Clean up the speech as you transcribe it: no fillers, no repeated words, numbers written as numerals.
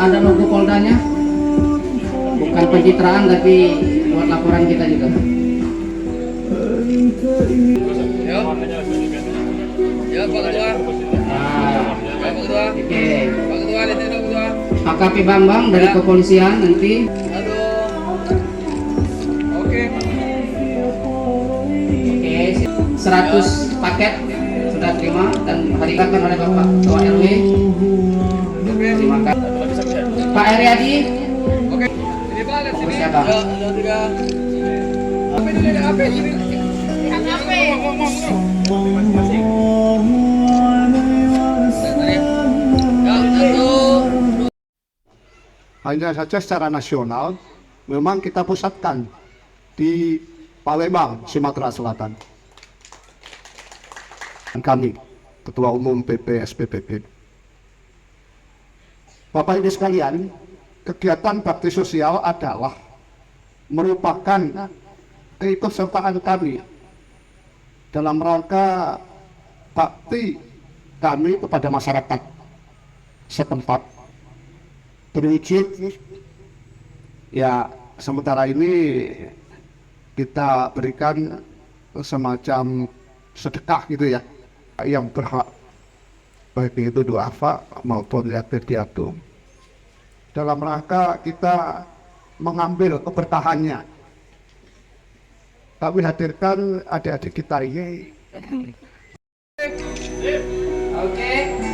ada logo Poldanya, bukan pencitraan tapi buat laporan kita juga. Ya, Pak Ketua. Pak Ketua. Oke. Pak Ketua, lihat Pak Ketua. AKP Bambang dari kepolisian nanti. Aduh. Oke. Oke, 100 paket sudah terima dan diberikan oleh Bapak Ketua RW. Oke. Terima kasih. Pak Eryadi. Oke. Ini Pak, lihat sini. Siapa? Ya, ada tiga. Apa ini? Apa ini? Hanya saja secara nasional memang kita pusatkan di Palembang, Sumatera Selatan. Kami, Ketua Umum PP SPPP. Bapak Ibu sekalian, kegiatan bakti sosial adalah merupakan keikutsertaan kami dalam rangka bakti kami kepada masyarakat setempat. Berwujud ya sementara ini kita berikan semacam sedekah gitu ya yang berhak, baik itu duafa maupun yatim piatu, dalam rangka kita mengambil keberkahannya. Kami hadirkan adik-adik kita ini. Oke.